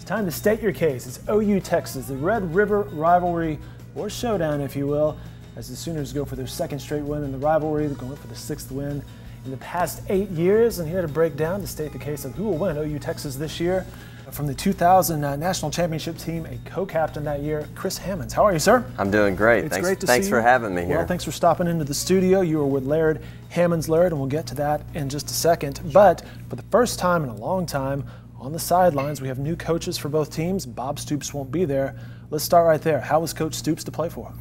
Time to state your case. It's OU Texas, the Red River Rivalry, or showdown, if you will, as the Sooners go for their second straight win in the rivalry. They're going for the sixth win in the past 8 years. And here to break down, to state the case of who will win OU Texas this year, from the 2000 National Championship team, a co-captain that year, Chris Hammons. How are you, sir? I'm doing great. It's great to see you. Thanks for having me here. Well, thanks for stopping into the studio. You were with Laird, Hammons Laird, and we'll get to that in just a second. But for the first time in a long time, on the sidelines, we have new coaches for both teams. Bob Stoops won't be there. Let's start right there. How was Coach Stoops to play for?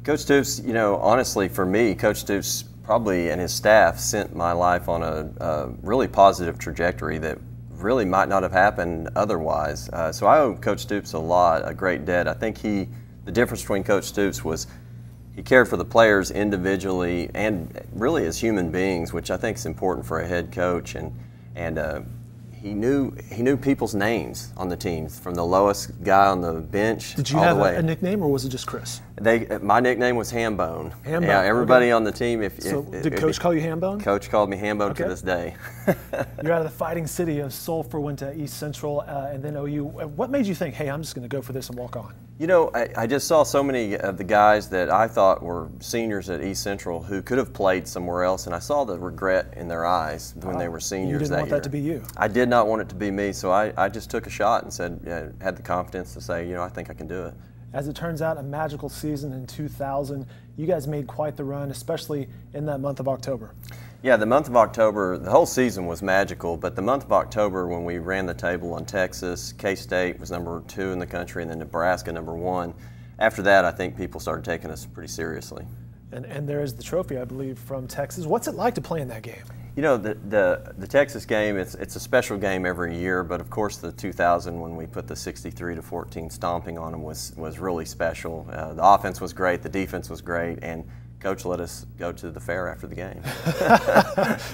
Coach Stoops, you know, honestly, for me, Coach Stoops probably and his staff sent my life on a really positive trajectory that really might not have happened otherwise. So I owe Coach Stoops a great debt. I think the difference between Coach Stoops was he cared for the players individually and really as human beings, which I think is important for a head coach. And he knew people's names on the teams, from the lowest guy on the bench. Did you have a nickname, or was it just Chris? My nickname was Hambone. Hambone. Yeah, everybody okay. on the team. Did Coach call you Hambone? Coach called me Hambone okay. to this day. You're out of the fighting city of Sulphur, went to East Central, and then OU. What made you think, hey, I'm just going to go for this and walk on? You know, I just saw so many of the guys that I thought were seniors at East Central who could have played somewhere else, and I saw the regret in their eyes when they were seniors that year. You didn't want that to be you. I did not want it to be me, so I just took a shot and said, had the confidence to say, you know, I think I can do it. As it turns out, a magical season in 2000. You guys made quite the run, especially in that month of October. Yeah, the month of October, the whole season was magical, but the month of October when we ran the table on Texas, K-State was #2 in the country, and then Nebraska #1. After that, I think people started taking us pretty seriously. And there is the trophy, I believe, from Texas. What's it like to play in that game? You know, the Texas game, it's a special game every year, but of course the 2000 when we put the 63-14 stomping on them was really special. The offense was great, the defense was great, and Coach let us go to the fair after the game.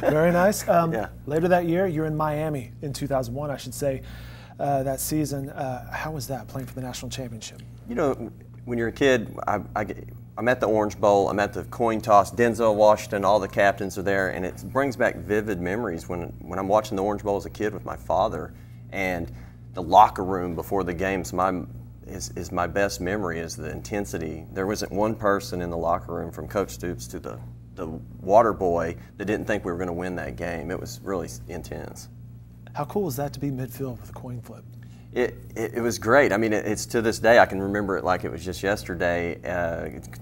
Very nice. Yeah. Later that year, you're in Miami in 2001, I should say, that season. How was that, playing for the national championship? You know, when you're a kid, I'm at the Orange Bowl, I'm at the coin toss, Denzel Washington, all the captains are there, and it brings back vivid memories when I'm watching the Orange Bowl as a kid with my father, and the locker room before the games is my best memory, is the intensity. There wasn't one person in the locker room, from Coach Stoops to the water boy, that didn't think we were going to win that game. It was really intense. How cool was that to be midfield with a coin flip? It was great. I mean, it's to this day, I can remember it like it was just yesterday.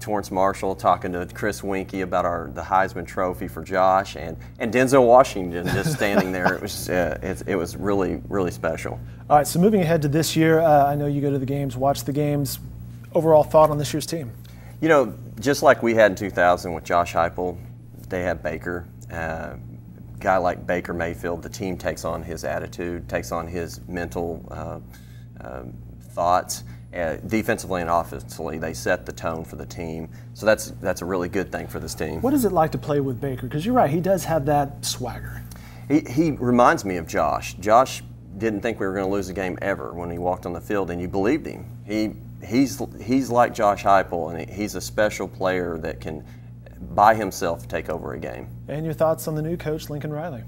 Torrance Marshall talking to Chris Winkie about the Heisman Trophy for Josh, and Denzel Washington just standing there. It was really, really special. All right, so moving ahead to this year, I know you go to the games, watch the games. Overall thought on this year's team? You know, just like we had in 2000 with Josh Heupel, they have Baker. Guy like Baker Mayfield, the team takes on his attitude, takes on his mental thoughts. Defensively and offensively, they set the tone for the team. So that's a really good thing for this team. What is it like to play with Baker? Because you're right, he does have that swagger. He reminds me of Josh. Josh didn't think we were going to lose a game ever when he walked on the field, and you believed him. He's like Josh Heupel, and he's a special player that can by himself take over a game. And your thoughts on the new coach, Lincoln Riley?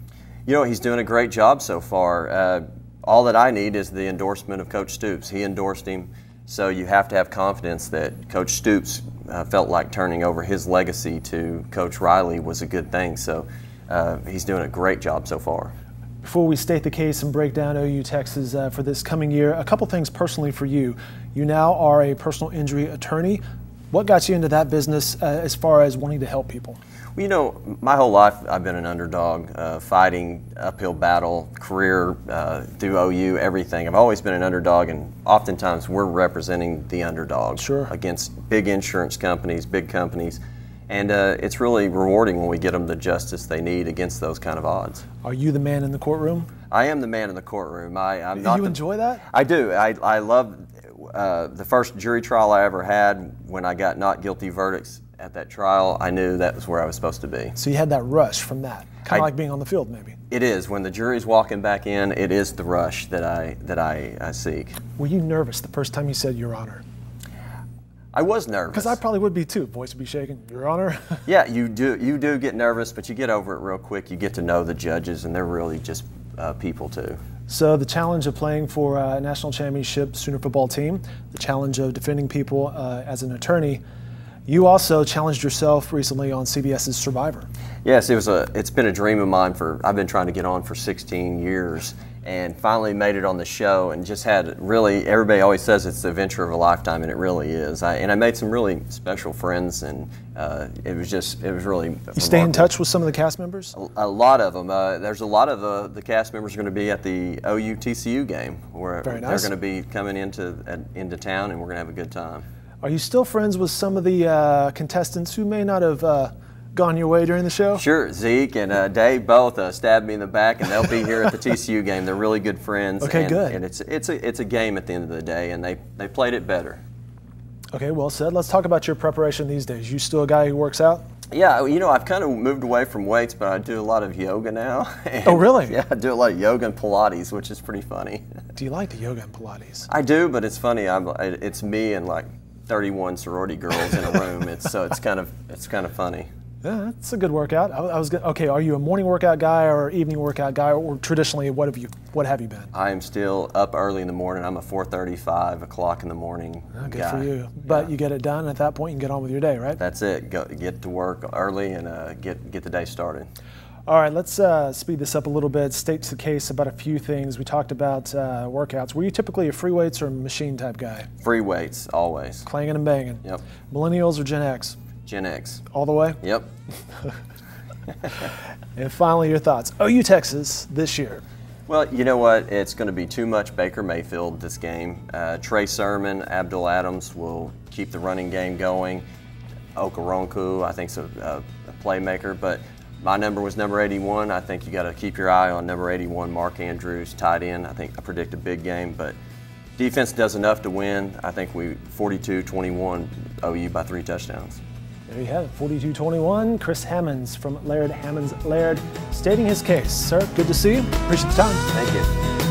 You know, he's doing a great job so far. All that I need is the endorsement of Coach Stoops. He endorsed him, so you have to have confidence that Coach Stoops felt like turning over his legacy to Coach Riley was a good thing. So he's doing a great job so far. Before we state the case and break down OU Texas for this coming year, a couple things personally for you. You now are a personal injury attorney. What got you into that business as far as wanting to help people? Well, you know, my whole life I've been an underdog, fighting uphill battle, career through OU, everything. I've always been an underdog, and oftentimes we're representing the underdog against big insurance companies, big companies. And it's really rewarding when we get them the justice they need against those kind of odds. Are you the man in the courtroom? I am the man in the courtroom. You enjoy that? I do. I love the first jury trial I ever had. When I got not guilty verdicts at that trial, I knew that was where I was supposed to be. So you had that rush from that, kind of like being on the field, maybe. It is. When the jury's walking back in, it is the rush that I seek. Were you nervous the first time you said Your Honor? I was nervous. Because I probably would be too. Voice would be shaking. Your Honor. Yeah, you do get nervous, but you get over it real quick. You get to know the judges, and they're really just people too. So the challenge of playing for a national championship Sooner football team, the challenge of defending people as an attorney. You also challenged yourself recently on CBS's Survivor. Yes, it's been a dream of mine I've been trying to get on for 16 years, and finally made it on the show, and just had really, everybody always says it's the adventure of a lifetime, and it really is. And I made some really special friends, and it was really You stay in touch with some of the cast members? A lot of them. There's a lot of the cast members are going to be at the OU TCU game, where Very nice. they're going to be coming into town, and we're going to have a good time. Are you still friends with some of the contestants who may not have gone your way during the show? Sure. Zeke and Dave both stabbed me in the back, and they'll be here at the TCU game. They're really good friends. Okay, good. And it's a game at the end of the day, and they played it better. Okay, well said. Let's talk about your preparation these days. You still a guy who works out? Yeah, you know, I've kind of moved away from weights, but I do a lot of yoga now. Oh, really? Yeah, I do a lot of yoga and Pilates, which is pretty funny. Do you like the yoga and Pilates? I do, but it's funny. It's me and like 31 sorority girls in a room. It's kind of funny. Yeah, that's a good workout. Okay, are you a morning workout guy or evening workout guy, or traditionally what have you been? I am still up early in the morning. I'm a 4:30, 5 o'clock in the morning Good guy. for you. But you get it done, and at that point you can get on with your day, right? That's it. Get to work early and get the day started. All right, let's speed this up a little bit. State the case about a few things. We talked about workouts. Were you typically a free weights or machine type guy? Free weights, always. Clanging and banging. Yep. Millennials or Gen X? Gen X. All the way? Yep. And finally, your thoughts. OU Texas this year. Well, you know what? It's going to be too much Baker Mayfield this game. Trey Sermon, Abdul Adams will keep the running game going. Okoronkwo, I think, is a playmaker, but my number was number 81. I think you got to keep your eye on number 81, Mark Andrews, tight end. I predict a big game, but defense does enough to win. I think 42-21 OU by 3 touchdowns. There you have it, 42-21. Chris Hammons from Hammons Laird stating his case. Sir, good to see you. Appreciate the time. Thank you.